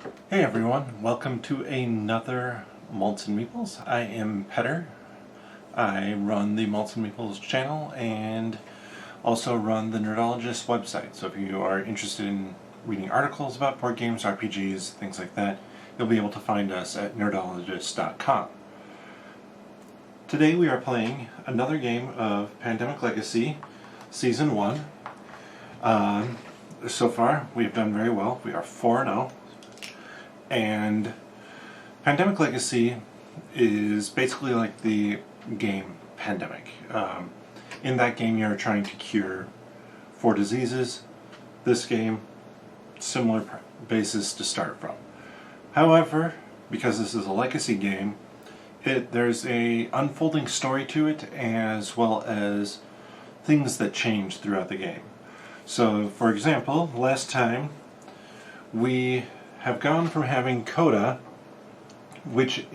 Hey everyone, welcome to another Malts Meeples. I am Petter. I run the Malts Meeples channel and also run the Nerdologist website. So if you are interested in reading articles about board games, RPGs, things like that, you'll be able to find us at nerdologist.com. Today we are playing another game of Pandemic Legacy Season 1. So far we've done very well. We are 4-0. And Pandemic Legacy is basically like the game Pandemic. In that game you're trying to cure 4 diseases. This game, similar basis to start from. However, because this is a legacy game, there's a unfolding story to it as well as things that change throughout the game. So, for example, last time we have gone from having Coda, which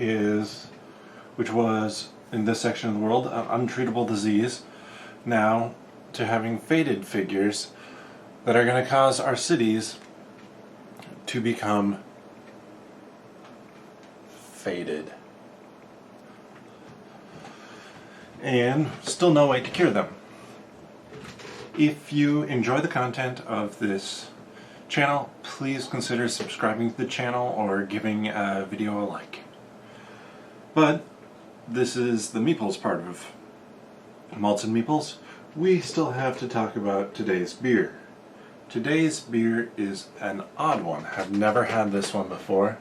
was in this section of the world an untreatable disease, now to having faded figures that are going to cause our cities to become faded. And still no way to cure them. If you enjoy the content of this channel, please consider subscribing to the channel or giving a video a like. But this is the Meeples part of Malts and Meeples. We still have to talk about today's beer. Today's beer is an odd one. I've never had this one before.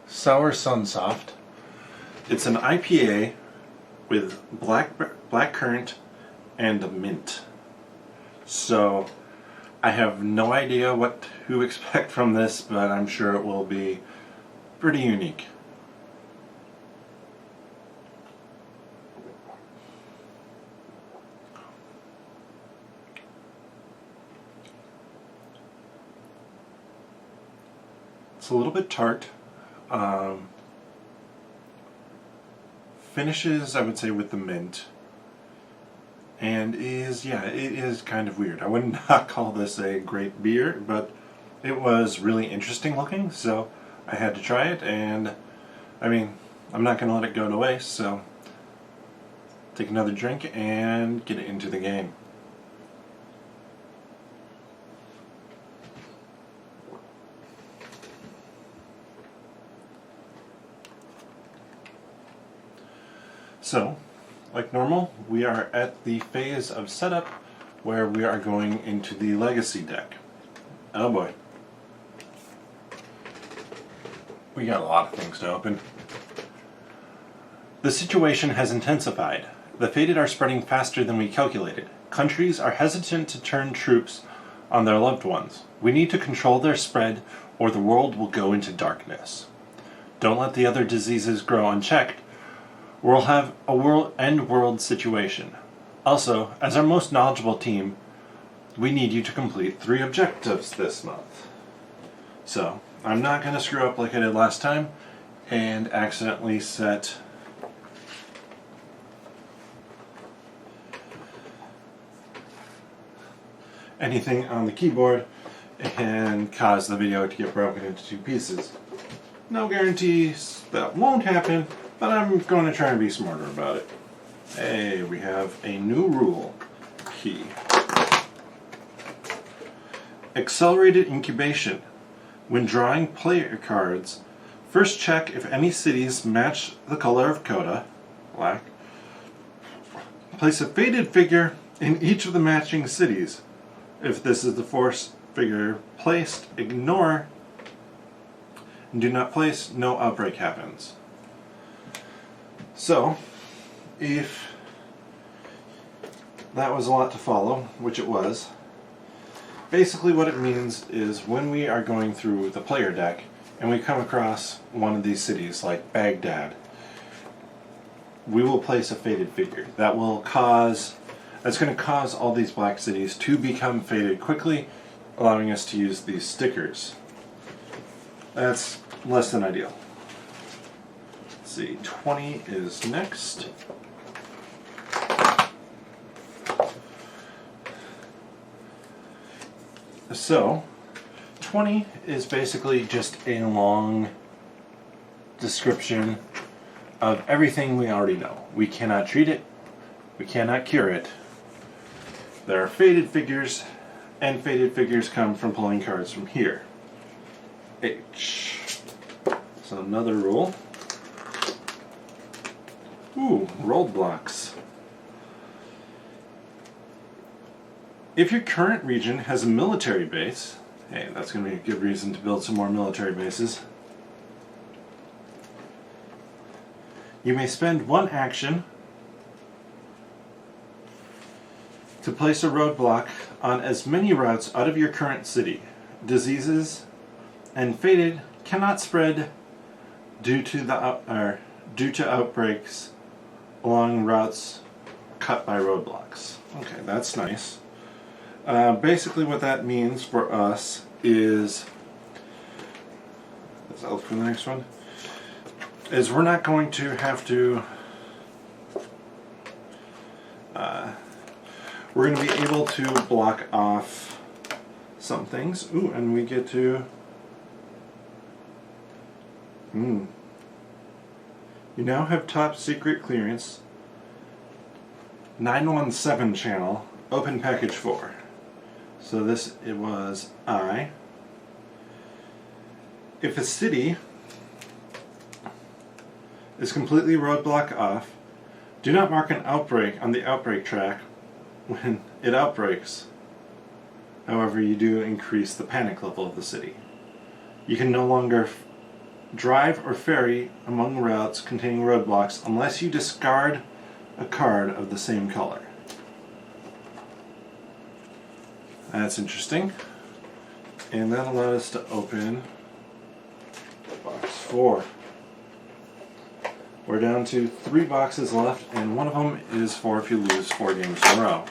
Sour Sun Saft. It's an IPA with black currant and mint. So I have no idea what to expect from this, but I'm sure it will be pretty unique. It's a little bit tart. Finishes, I would say, with the mint. And it is kind of weird. I would not call this a great beer, but it was really interesting looking, so I had to try it, and I mean, I'm not going to let it go to waste, so take another drink and get into the game. So, like normal, we are at the phase of setup where we are going into the legacy deck. Oh boy. We got a lot of things to open. The situation has intensified. The faded are spreading faster than we calculated. Countries are hesitant to turn troops on their loved ones. We need to control their spread or the world will go into darkness. Don't let the other diseases grow unchecked. We'll have a world situation. Also, as our most knowledgeable team, we need you to complete 3 objectives this month. So, I'm not going to screw up like I did last time and accidentally set anything on the keyboard and cause the video to get broken into 2 pieces. No guarantees that won't happen, but I'm going to try and be smarter about it. Hey, we have a new rule key. Accelerated incubation. When drawing player cards, first check if any cities match the color of Coda, black. Place a faded figure in each of the matching cities. If this is the force figure placed, ignore and do not place, no outbreak happens. So, if that was a lot to follow, which it was, basically what it means is when we are going through the player deck and we come across one of these cities, like Baghdad, we will place a faded figure. That's going to cause all these black cities to become faded quickly, allowing us to use these stickers. That's less than ideal. Let's see, 20 is next. So, 20 is basically just a long description of everything we already know. We cannot treat it, we cannot cure it. There are faded figures, and faded figures come from pulling cards from here. H. So another rule. Ooh, roadblocks. If your current region has a military base, hey, that's going to be a good reason to build some more military bases. You may spend one action to place a roadblock on as many routes out of your current city. Diseases and faded cannot spread due to outbreaks along routes cut by roadblocks. Okay, that's nice. Basically what that means for us is, let's look for the next one, is we're not going to have to, we're going to be able to block off some things. Ooh, and we get to, you now have top secret clearance, 917 channel, open package 4. So this, it was I. If a city is completely roadblock off, do not mark an outbreak on the outbreak track when it outbreaks. However, you do increase the panic level of the city. You can no longer drive or ferry among routes containing roadblocks unless you discard a card of the same color. That's interesting. And that allowed us to open box 4. We're down to 3 boxes left, and one of them is for if you lose 4 games in a row.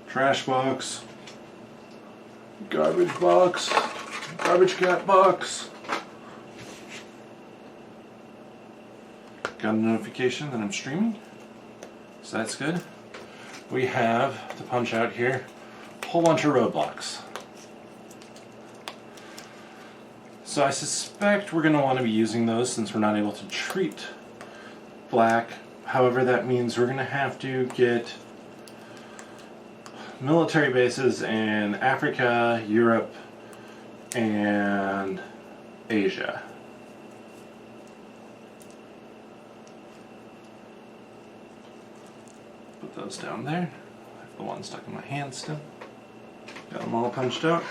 Trash box. Garbage box. Garbage cat box. Got a notification that I'm streaming, so that's good. We have, to punch out here, a whole bunch of roadblocks. So I suspect we're going to want to be using those since we're not able to treat black. However, that means we're going to have to get military bases in Africa, Europe, and Asia. Put those down there. I have the one stuck in my hand still. Got them all punched out.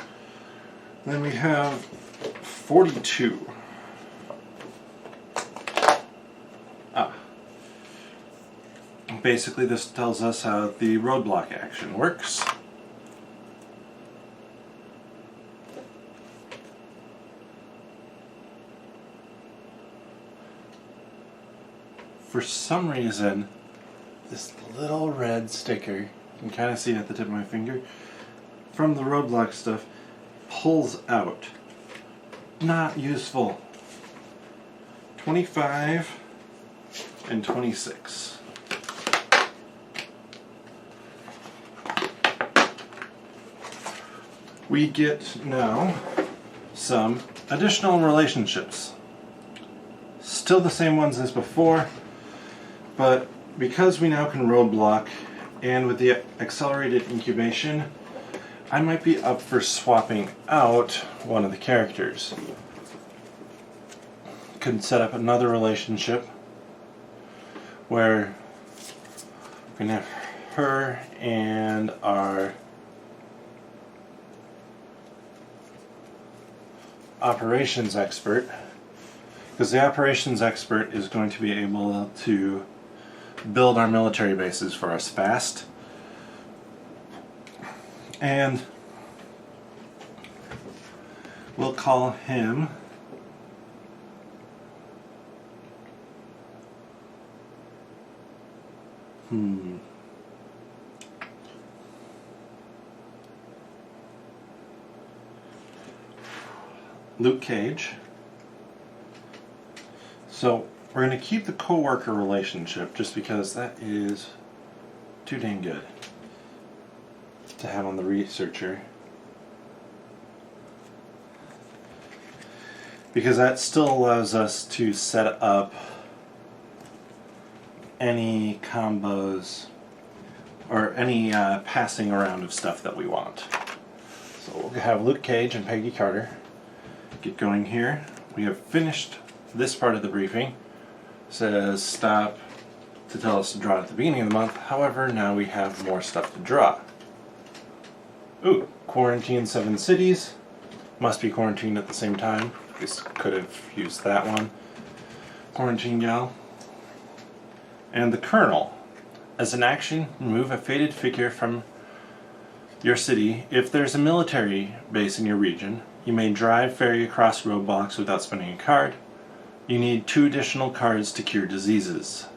Then we have 42. Basically this tells us how the roadblock action works. For some reason, this little red sticker, you can kind of see it at the tip of my finger, from the roadblock stuff, pulls out. Not useful. 25 and 26. We get now some additional relationships. Still the same ones as before, but because we now can roadblock, and with the accelerated incubation, I might be up for swapping out one of the characters. Could set up another relationship where we can have her and our operations expert, because the operations expert is going to be able to build our military bases for us fast. And we'll call him Luke Cage. So we're going to keep the co-worker relationship just because that is too dang good. to have on the researcher, because that still allows us to set up any combos or any passing around of stuff that we want. So we'll have Luke Cage and Peggy Carter get going here. We have finished this part of the briefing. It says stop to tell us to draw at the beginning of the month. However, now we have more stuff to draw. Ooh, quarantine 7 cities. Must be quarantined at the same time. We could have used that one. Quarantine gal. And the Colonel. As an action, remove a faded figure from your city. If there's a military base in your region, you may drive ferry across roadblocks without spending a card. You need 2 additional cards to cure diseases.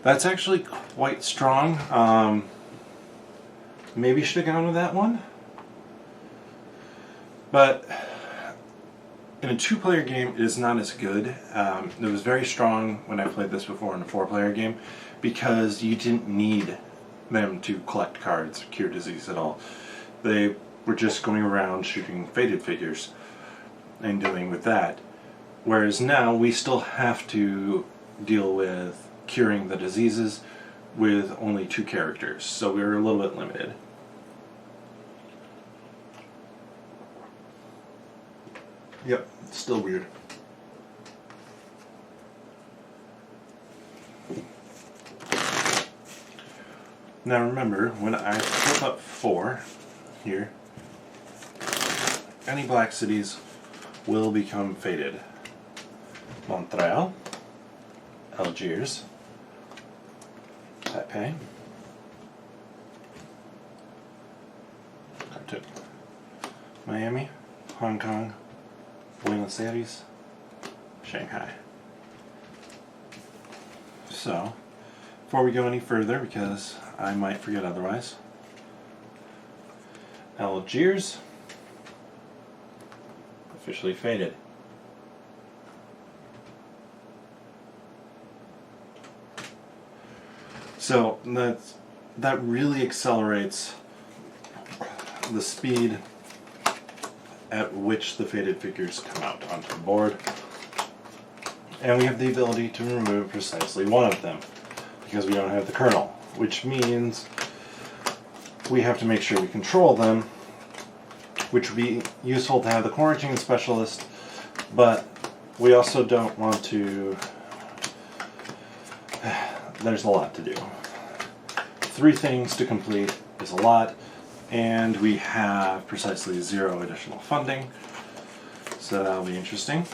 That's actually quite strong. Maybe should have gone with that one. But in a 2-player game, it is not as good. It was very strong when I played this before in a 4-player game, because you didn't need them to collect cards, cure disease at all. They were just going around shooting faded figures and dealing with that. Whereas now we still have to deal with curing the diseases with only 2 characters, so we're a little bit limited. Yep, still weird. Now remember, when I flip up 4 here, any black cities will become faded. Montreal, Algiers, Taipei, Miami, Hong Kong, Buenos Aires, Shanghai. So, before we go any further, because I might forget otherwise, Algiers, officially faded. So that really accelerates the speed at which the faded figures come out onto the board. And we have the ability to remove precisely one of them, because we don't have the Colonel, which means we have to make sure we control them, which would be useful to have the quarantine specialist, but we also don't want to... There's a lot to do. 3 things to complete is a lot, and we have precisely 0 additional funding, so that'll be interesting.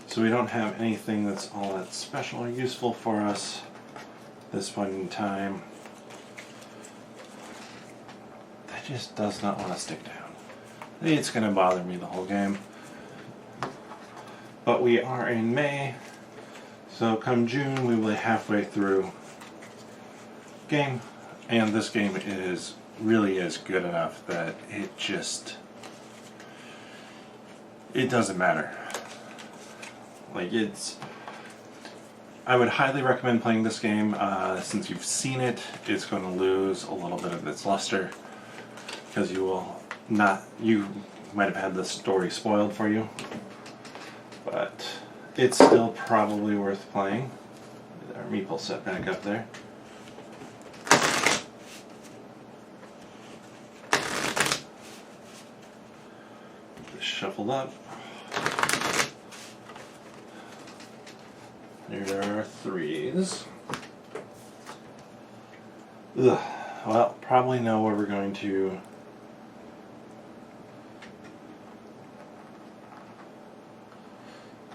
So we don't have anything that's all that special or useful for us at this point in time. That just does not want to stick down. It's going to bother me the whole game. But we are in May, so come June we will be halfway through game, and this game really is good enough that it doesn't matter. Like, I would highly recommend playing this game. Since you've seen it, it's going to lose a little bit of its luster, because you might have had the story spoiled for you, but it's still probably worth playing. Our meeple set back up there. This shuffled up. There are 3s. Ugh. Well, probably know where we're going to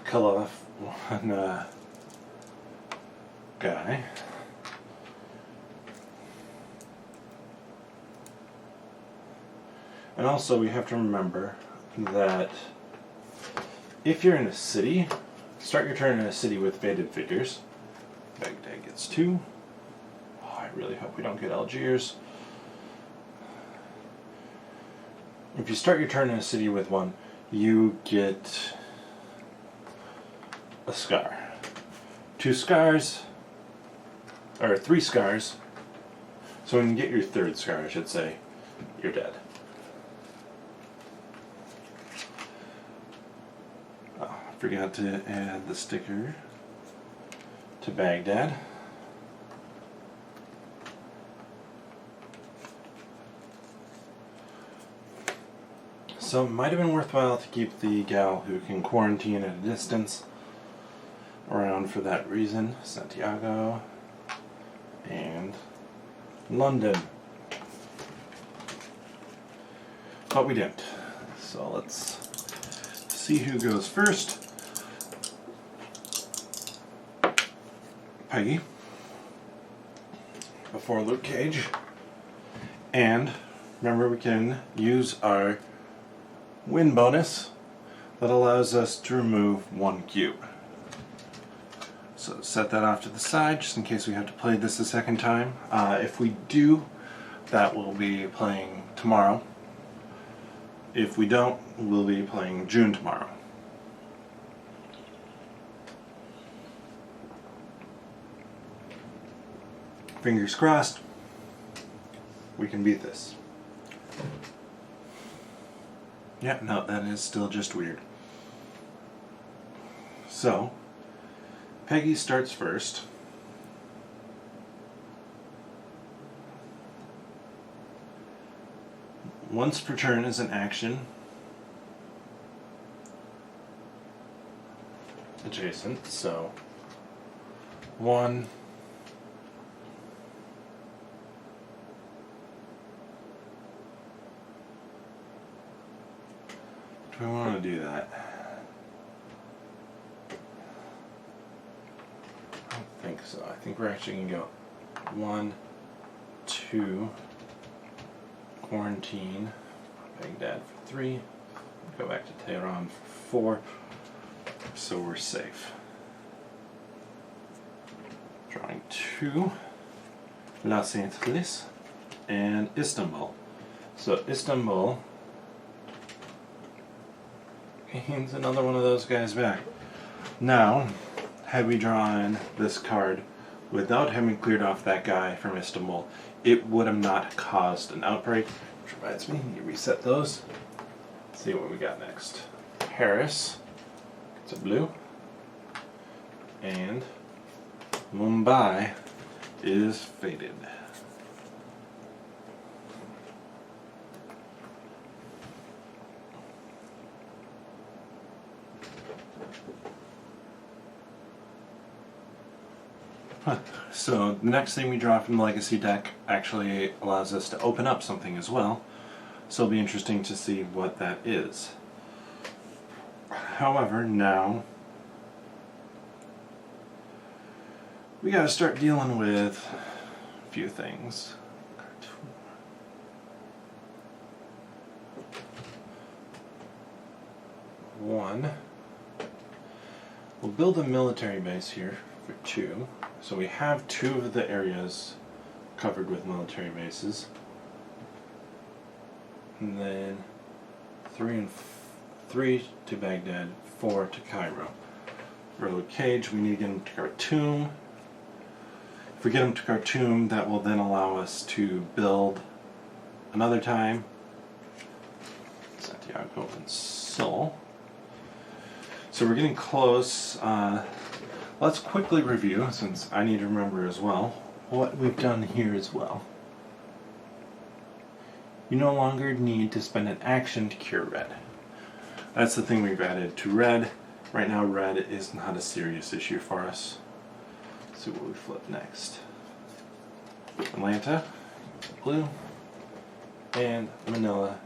kill off one guy. And also we have to remember that if you're in a city, start your turn in a city with faded figures. Baghdad gets 2. Oh, I really hope we don't get Algiers. If you start your turn in a city with 1, you get a scar. 2 scars, or 3 scars. So when you get your 3rd scar, I should say, you're dead. Oh, I forgot to add the sticker to Baghdad. So it might have been worthwhile to keep the gal who can quarantine at a distance around for that reason. Santiago and London. But we didn't. So let's see who goes first. Peggy, before Luke Cage. And remember, we can use our win bonus that allows us to remove 1 cube. So set that off to the side just in case we have to play this a second time. If we do, that will be playing tomorrow. If we don't, we'll be playing June tomorrow. Fingers crossed, we can beat this. Yeah, no, that is still just weird. So, Peggy starts first. Once per turn is an action. Adjacent, so 1. Do I want to do that? I don't think so. I think we're actually going to go 1, 2, quarantine, Baghdad for 3, go back to Tehran for 4, so we're safe. Drawing 2, Los Angeles, and Istanbul. So Istanbul hands another one of those guys back. Now, had we drawn this card without having cleared off that guy from Istanbul, it would have not caused an outbreak. Which reminds me, you reset those. Let's see what we got next. Paris, it's a blue, and Mumbai is faded. So the next thing we draw from the Legacy deck actually allows us to open up something as well. So it'll be interesting to see what that is. However, now we gotta start dealing with a few things. One, we'll build a military base here for 2. So we have 2 of the areas covered with military bases. And then 3 to Baghdad, 4 to Cairo. For Luke Cage, we need to get him to Khartoum. If we get him to Khartoum, that will then allow us to build another time Santiago and Seoul. So we're getting close. Let's quickly review, since I need to remember as well, what we've done here as well. You no longer need to spend an action to cure red. That's the thing we've added to red. Right now red is not a serious issue for us. Let's see what we flip next. Atlanta, blue, and Manila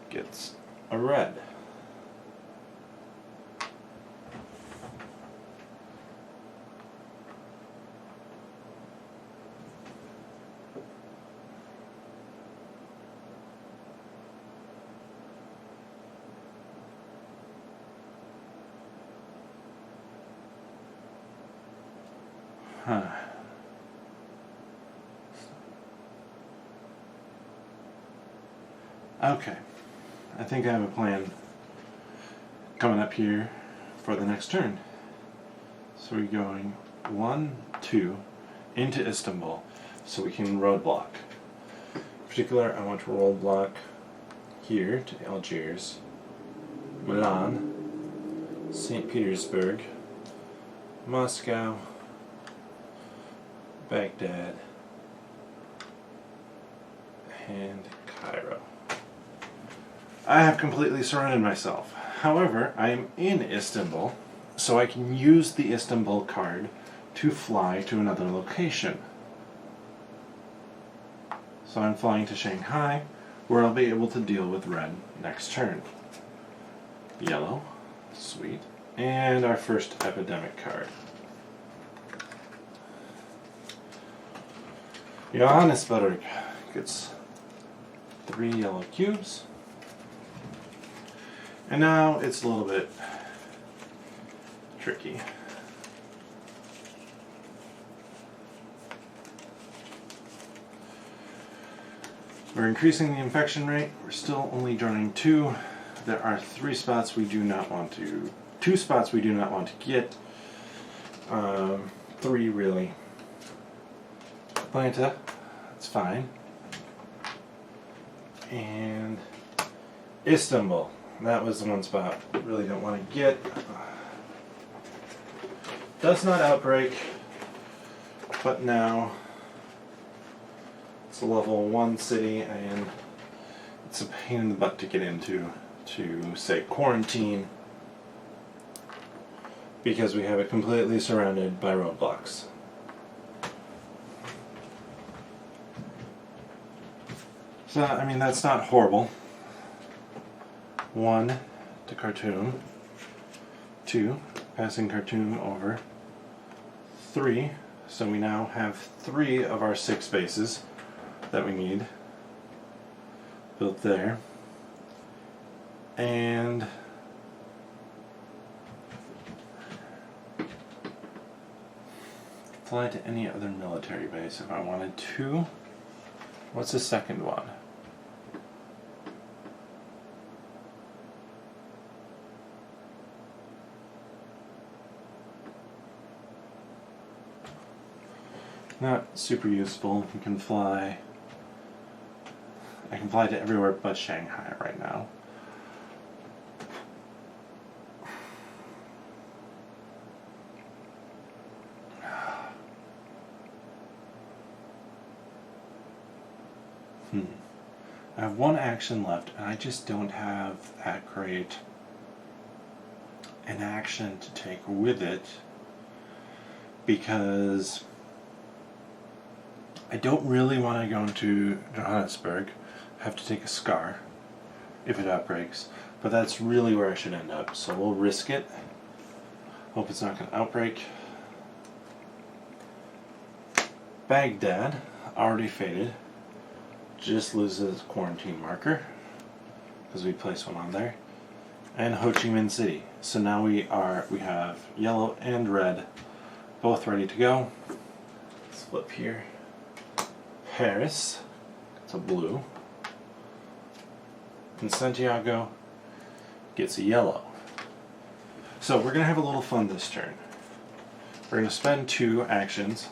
gets a red. Okay, I think I have a plan coming up here for the next turn. So we're going 1, 2, into Istanbul so we can roadblock. In particular, I want to roadblock here to Algiers, Milan, St. Petersburg, Moscow, Baghdad, and Cairo. I have completely surrounded myself. However, I am in Istanbul, so I can use the Istanbul card to fly to another location. So I'm flying to Shanghai, where I'll be able to deal with red next turn. Yellow, sweet, and our first epidemic card. Johannesburg gets 3 yellow cubes. And now it's a little bit tricky. We're increasing the infection rate. We're still only drawing 2. There are 3 spots we do not want to, 2 spots we do not want to get. 3 really. Atlanta, that's fine. And Istanbul. That was the one spot I really don't want to get. Does not outbreak, but now it's a level 1 city and it's a pain in the butt to get into, to say quarantine, because we have it completely surrounded by roadblocks. So, I mean, that's not horrible. 1 to Khartoum, 2, passing Khartoum over, 3, so we now have 3 of our 6 bases that we need built there, and fly to any other military base if I wanted to. What's the second one? Not super useful. You can fly. I can fly to everywhere but Shanghai right now. I have 1 action left, and I just don't have that great an action to take with it, because I don't really want to go into Johannesburg. I have to take a scar if it outbreaks, but that's really where I should end up, so we'll risk it. Hope it's not going to outbreak. Baghdad, already faded, just loses quarantine marker because we placed one on there. And Ho Chi Minh City. So now we have yellow and red both ready to go. Let's flip here. Paris, it's a blue. And Santiago gets a yellow. So we're going to have a little fun this turn. We're going to spend 2 actions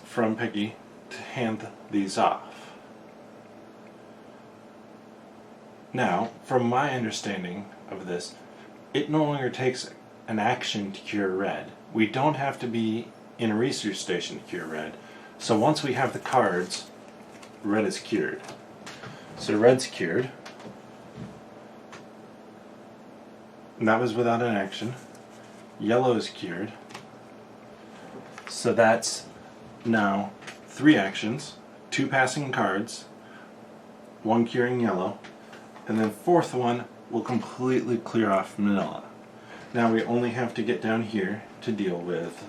from Peggy to hand these off. Now, from my understanding of this, it no longer takes an action to cure red. We don't have to be in a research station to cure red. So once we have the cards, red is cured. So red's cured. And that was without an action. Yellow is cured. So that's now 3 actions, 2 passing cards, 1 curing yellow, and then 4th one will completely clear off Manila. Now we only have to get down here to deal with,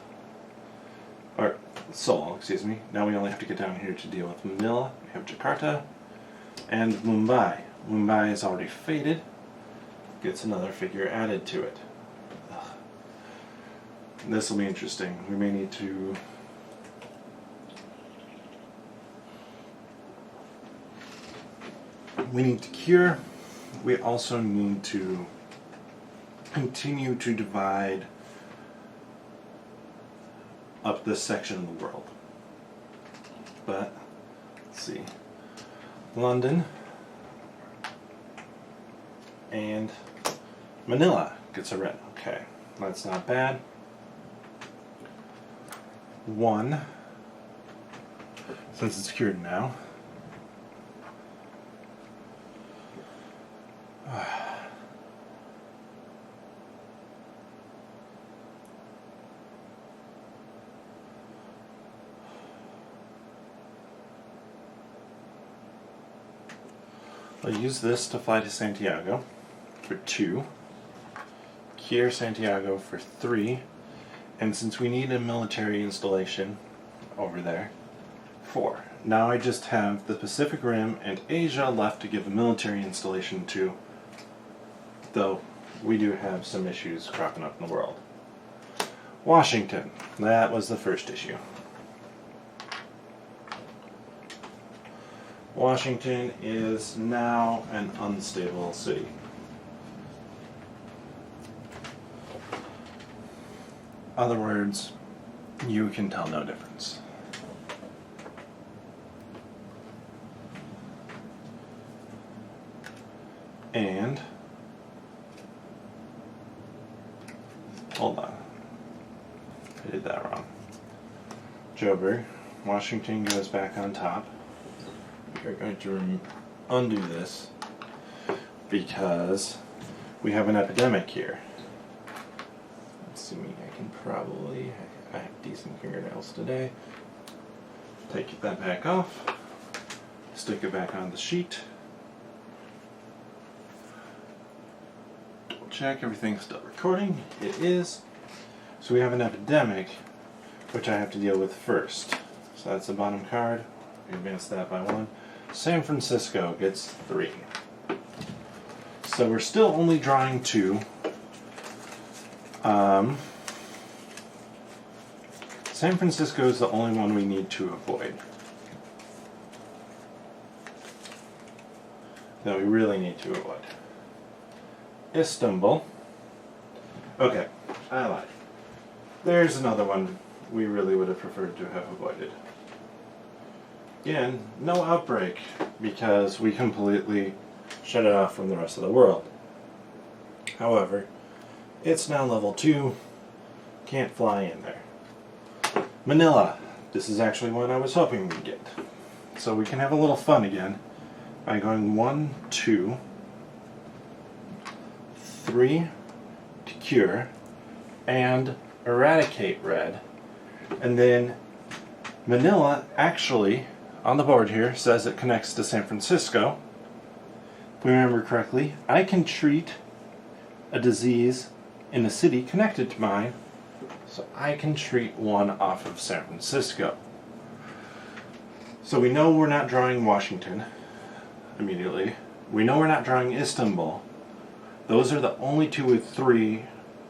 or Seoul, excuse me. Now we only have to get down here to deal with Manila. We have Jakarta and Mumbai. Mumbai is already faded. Gets another figure added to it. This will be interesting. We may need to cure. We also need to continue to divide up this section of the world. But, let's see. London and Manila gets a red. Okay, that's not bad. 1, since it's cured now. I'll use this to fly to Santiago for 2, cure Santiago for 3, and since we need a military installation over there, 4. Now I just have the Pacific Rim and Asia left to give a military installation to, though we do have some issues cropping up in the world. Washington, that was the first issue. Washington is now an unstable city. Other words, you can tell no difference. And, hold on, I did that wrong. Joburg, Washington goes back on top. We're going to undo this because we have an epidemic here. Assuming I can probably, I have decent fingernails today. Take that back off, stick it back on the sheet. Double check everything's still recording. It is. So we have an epidemic, which I have to deal with first. So that's the bottom card. We advance that by 1. San Francisco gets 3. So we're still only drawing 2. San Francisco is the only one we need to avoid. That we really need to avoid. Istanbul. Okay, I lied. There's another one we really would have preferred to have avoided. Again, no outbreak, because we completely shut it off from the rest of the world. However, it's now level 2, can't fly in there. Manila, this is actually one I was hoping we'd get. So we can have a little fun again by going 1, 2, 3 to cure, and eradicate red. And then Manila actually, on the board here, says it connects to San Francisco. If we remember correctly, I can treat a disease in a city connected to mine, so I can treat one off of San Francisco. So we know we're not drawing Washington immediately. We know we're not drawing Istanbul. Those are the only 2 with 3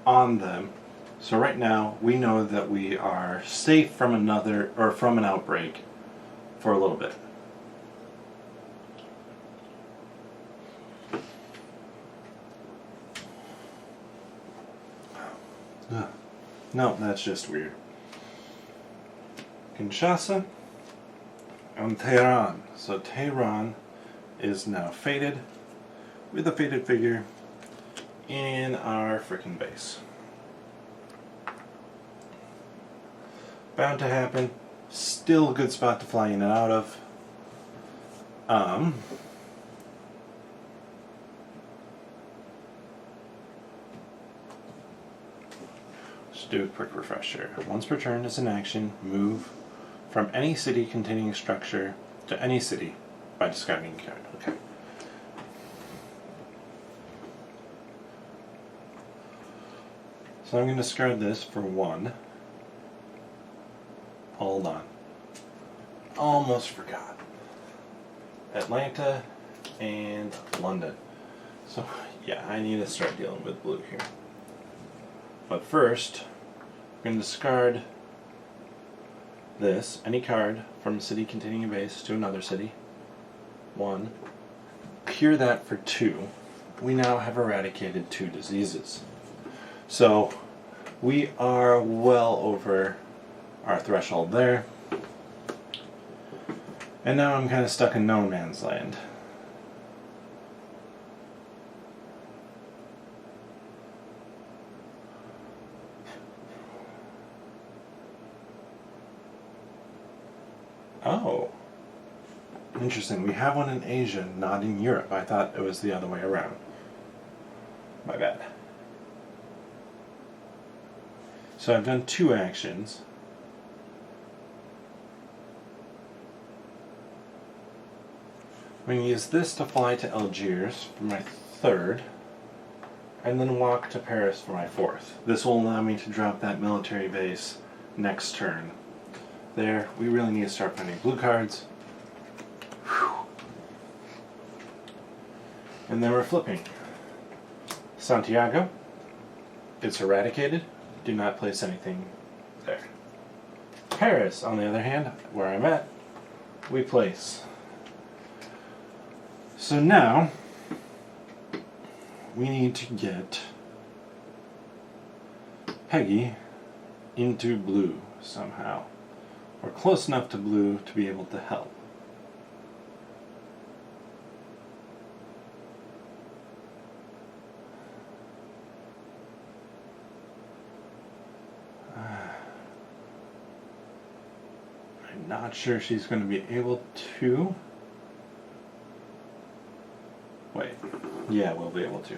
on them. So right now we know that we are safe from from an outbreak for a little bit. No, that's just weird. Kinshasa and Tehran. So Tehran is now faded with a faded figure in our frickin' base. Bound to happen. Still a good spot to fly in and out of. Let's do a quick refresher. Once per turn is an action, move from any city containing a structure to any city by discarding a card. Okay. So I'm going to discard this for 1. Hold on. Almost forgot. Atlanta and London. So, yeah, I need to start dealing with blue here. But first, I'm going to discard this, any card from a city containing a base to another city. 1. Cure that for 2. We now have eradicated 2 diseases. So, we are well over our threshold there. And now I'm kind of stuck in no man's land. Oh. Interesting. We have one in Asia, not in Europe. I thought it was the other way around. My bad. So I've done 2 actions. I'm going to use this to fly to Algiers for my 3rd, and then walk to Paris for my 4th. This will allow me to drop that military base next turn. There, we really need to start finding blue cards. Whew. And then we're flipping. Santiago, it's eradicated. Do not place anything there. Paris, on the other hand, where I'm at, we place. So now, we need to get Peggy into blue somehow. Or close enough to blue to be able to help. I'm not sure she's going to be able to. Wait. Yeah, we'll be able to.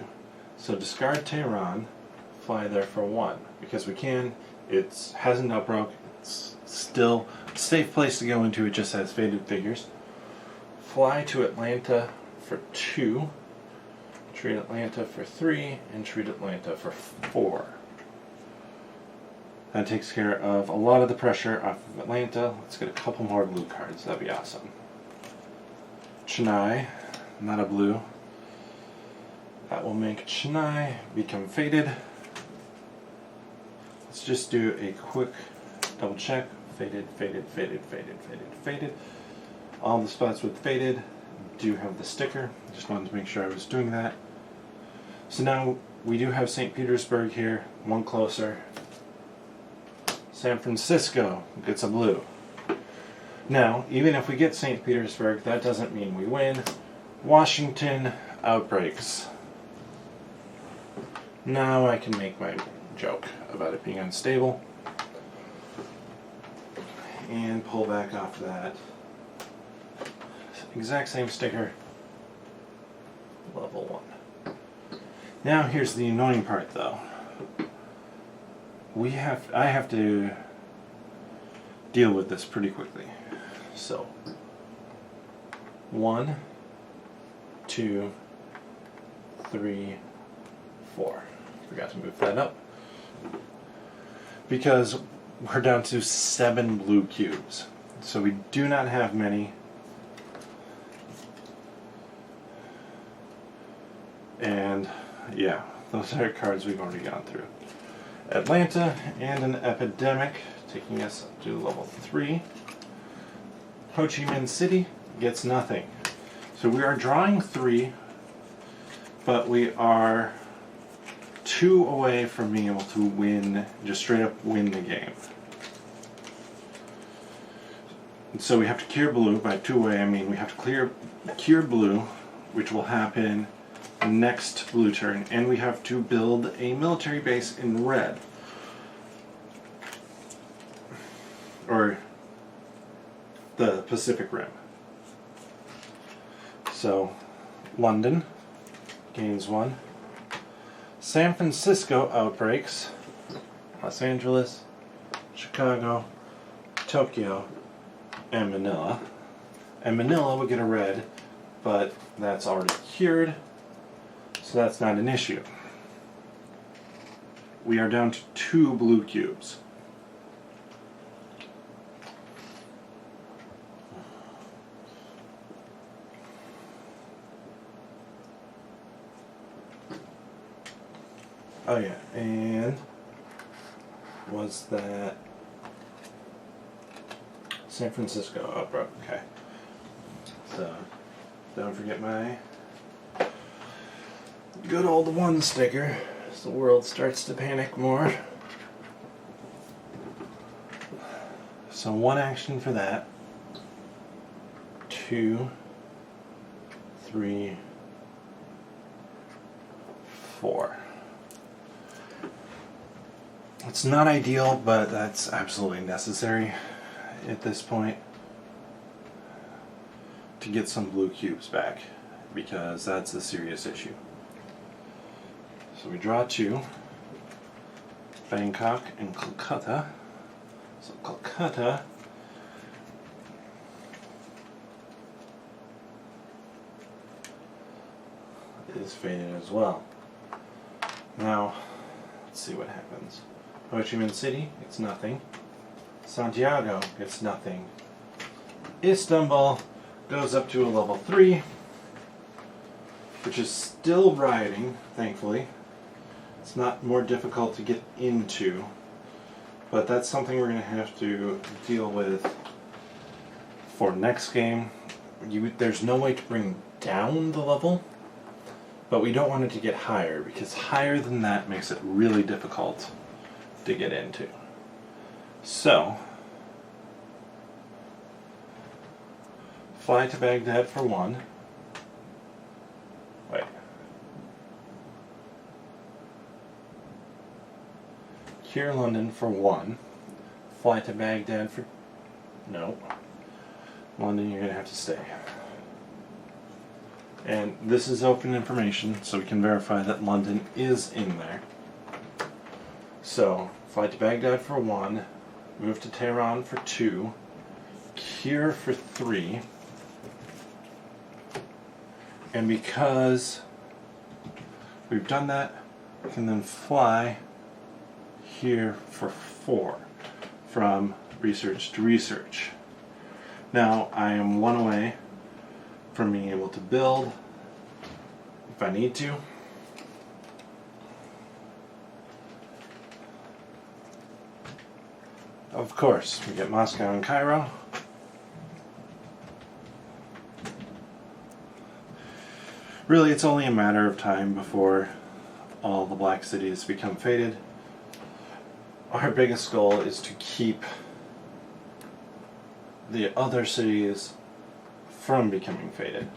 So discard Tehran, fly there for 1. Because we can. It hasn't outbroke. It's still a safe place to go into. It just has faded figures. Fly to Atlanta for 2. Treat Atlanta for 3. And treat Atlanta for 4. That takes care of a lot of the pressure off of Atlanta. Let's get a couple more blue cards. That'd be awesome. Chennai, not a blue. That will make Chennai become faded. Let's just do a quick double check. Faded, faded, faded, faded, faded, faded. All the spots with faded do have the sticker. Just wanted to make sure I was doing that. So now we do have St. Petersburg here, 1 closer. San Francisco gets a blue. Now, even if we get St. Petersburg, that doesn't mean we win. Washington outbreaks. Now I can make my joke about it being unstable. And pull back off that. Exact same sticker. Level 1. Now here's the annoying part though. I have to deal with this pretty quickly. So 1, 2, 3, 4. Forgot to move that up. Because we're down to 7 blue cubes. So we do not have many. And yeah, those are cards we've already gone through. Atlanta and an epidemic, taking us up to level 3. Ho Chi Minh City gets nothing. So we are drawing 3, but we are 2 away from being able to win, just straight up win the game. So we have to cure blue. By 2 away, I mean we have to cure blue, which will happen next blue turn, and we have to build a military base in red. Or the Pacific Rim. So London gains 1. San Francisco outbreaks. Los Angeles, Chicago, Tokyo, and Manila. And Manila would get a red, but that's already cured, so that's not an issue. We are down to 2 blue cubes. Oh yeah, and was that San Francisco? Oh, bro, okay. So, don't forget my good old 1 sticker as the world starts to panic more. So 1 action for that. 2, 3, 4. It's not ideal, but that's absolutely necessary at this point to get some blue cubes back, because that's a serious issue. So we draw 2, Bangkok and Calcutta. So Calcutta is faded as well. Now, let's see what happens. Ho Chi Minh City, it's nothing. Santiago, it's nothing. Istanbul goes up to a level 3, which is still rioting, thankfully. It's not more difficult to get into, but that's something we're going to have to deal with for next game. There's no way to bring down the level, but we don't want it to get higher, because higher than that makes it really difficult to get into. So, fly to Baghdad for 1. Wait. Cure London for 1. Fly to Baghdad for... No. London, you're going to have to stay. And this is open information, so we can verify that London is in there. So, fly to Baghdad for 1. Move to Tehran for 2. Cure for 3. And because we've done that, we can then fly here for 4 from research to research. Now I am 1 away from being able to build if I need to. Of course, we get Moscow and Cairo. Really, it's only a matter of time before all the black cities become faded. Our biggest goal is to keep the other cities from becoming faded.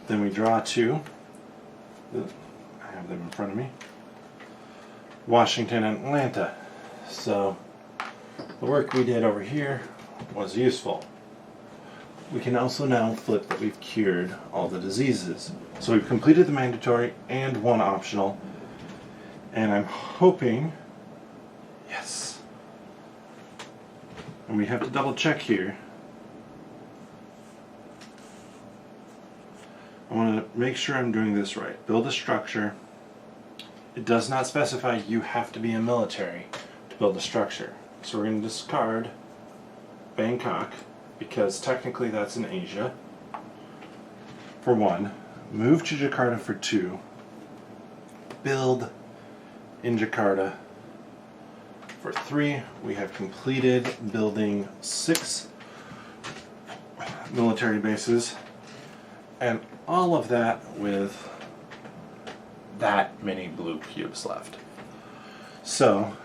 Then we draw 2. I have them in front of me. Washington and Atlanta. So the work we did over here was useful. We can also now flip that we've cured all the diseases. So we've completed the mandatory and 1 optional. And I'm hoping... Yes. And we have to double check here. I want to make sure I'm doing this right. Build a structure. It does not specify you have to be a military to build a structure. So we're going to discard Bangkok, because technically that's in Asia, for 1. Move to Jakarta for 2. Build in Jakarta for 3. We have completed building 6 military bases, and all of that with that many blue cubes left. So,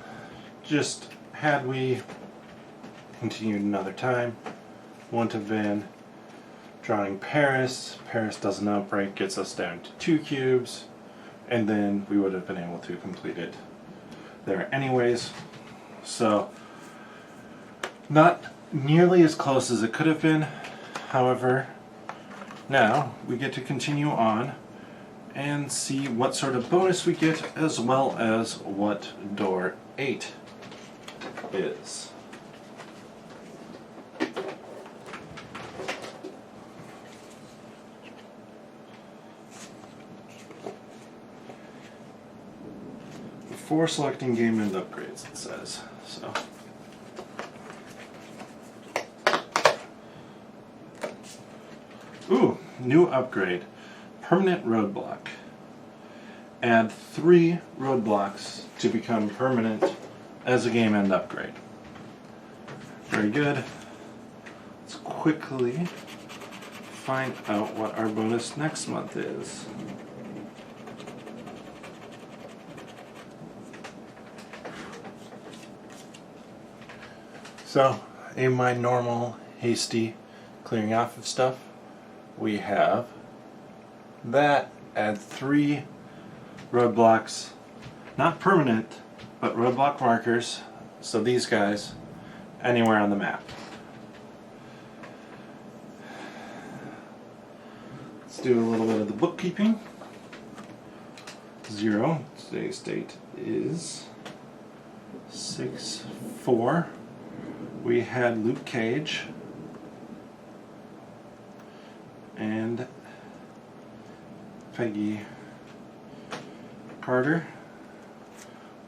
just had we continued another time, wouldn't have been drawing Paris. Paris does an outbreak, gets us down to 2 cubes, and then we would have been able to complete it there anyways. So, not nearly as close as it could have been. However, now we get to continue on and see what sort of bonus we get, as well as what door 8 is. Before selecting game and upgrades, it says. So, ooh, new upgrade. Permanent roadblock. Add 3 roadblocks to become permanent as a game end upgrade. Very good. Let's quickly find out what our bonus next month is. So, in my normal hasty clearing off of stuff, we have that. Add 3 roadblocks, not permanent, but roadblock markers, so these guys anywhere on the map. Let's do a little bit of the bookkeeping. 0, today's date is 6/4. We had Luke Cage and Peggy Carter.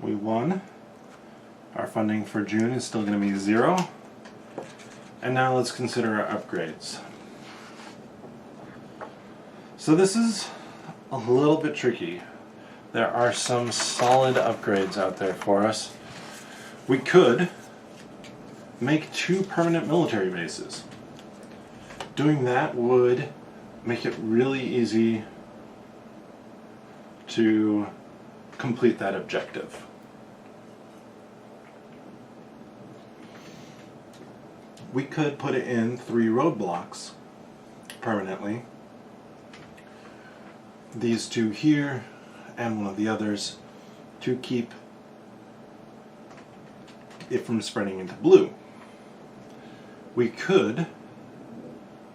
We won. Our funding for June is still going to be 0. And now let's consider our upgrades. So this is a little bit tricky. There are some solid upgrades out there for us. We could make 2 permanent military bases. Doing that would make it really easy to complete that objective. We could put it in 3 roadblocks permanently. These 2 here and one of the others to keep it from spreading into blue. We could,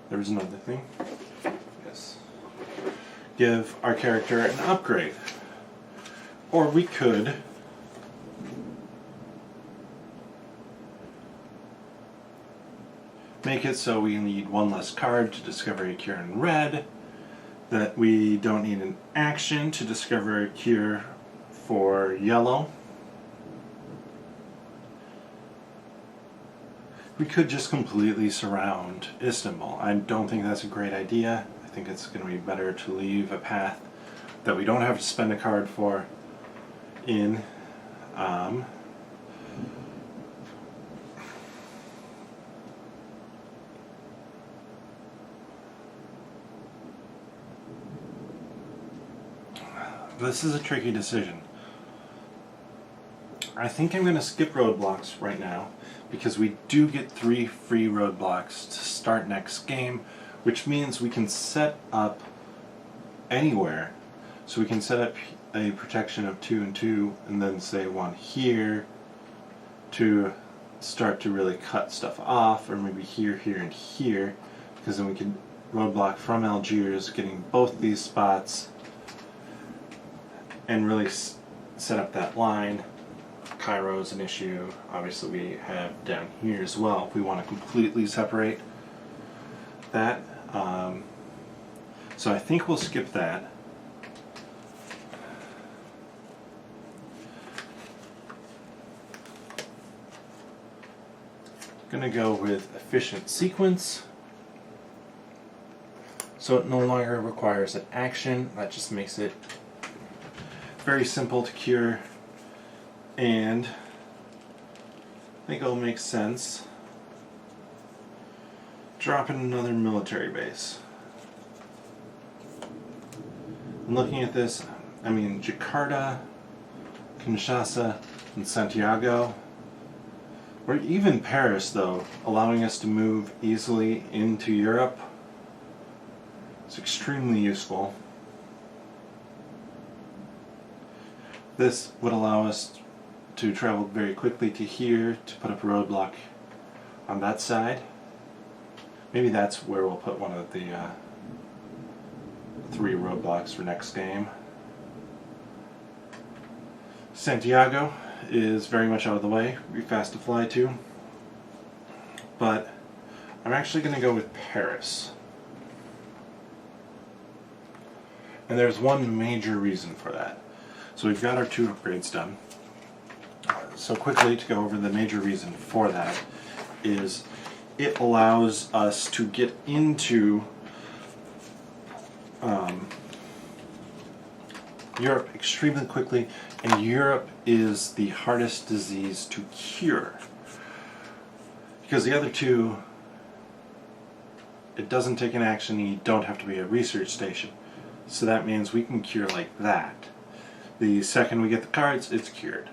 there was another thing, yes, give our character an upgrade. Or we could make it so we need 1 less card to discover a cure in red, that we don't need an action to discover a cure for yellow. We could just completely surround Istanbul. I don't think that's a great idea. I think it's going to be better to leave a path that we don't have to spend a card for in. This is a tricky decision. I think I'm going to skip roadblocks right now because we do get 3 free roadblocks to start next game, which means we can set up anywhere. So we can set up a protection of 2 and 2 and then say 1 here to start to really cut stuff off, or maybe here, here, and here, because then we can roadblock from Algiers, getting both these spots and really set up that line. Cairo is an issue. Obviously we have down here as well if we want to completely separate that. So I think we'll skip that. Gonna go with efficient sequence. So it no longer requires an action. That just makes it very simple to cure, and I think it'll make sense. Drop in another military base. And looking at this, I mean Jakarta, Kinshasa, and Santiago, or even Paris though, allowing us to move easily into Europe. It's extremely useful. This would allow us to travel very quickly to here to put up a roadblock on that side. Maybe that's where we'll put one of the 3 roadblocks for next game. Santiago is very much out of the way, be fast to fly to, but I'm actually going to go with Paris. And there's one major reason for that. So we've got our 2 upgrades done. So quickly to go over the major reason for that is it allows us to get into Europe extremely quickly, and Europe is the hardest disease to cure. Because the other 2, it doesn't take an action and you don't have to be a research station. So that means we can cure like that. The second we get the cards, it's cured.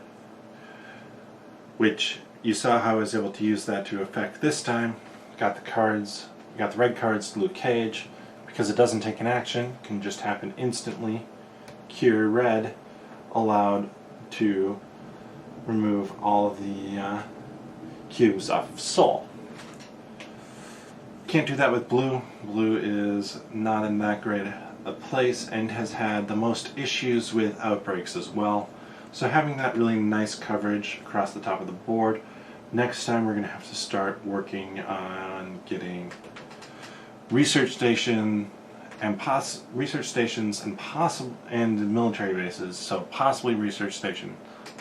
Which you saw how I was able to use that to effect this time. Got the cards, got the red cards to Luke Cage. Because it doesn't take an action, can just happen instantly. Cure red allowed to remove all of the cubes off of Soul. Can't do that with blue. Blue is not in that great a place and has had the most issues with outbreaks as well. So having that really nice coverage across the top of the board, next time we're going to have to start working on getting research stations and military bases. So possibly research station,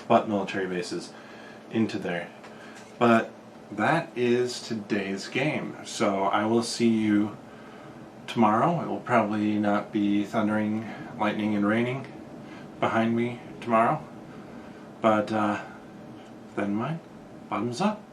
but military bases into there. But that is today's game. So I will see you tomorrow. It will probably not be thundering, lightning, and raining behind me tomorrow. But then mind, bottoms up.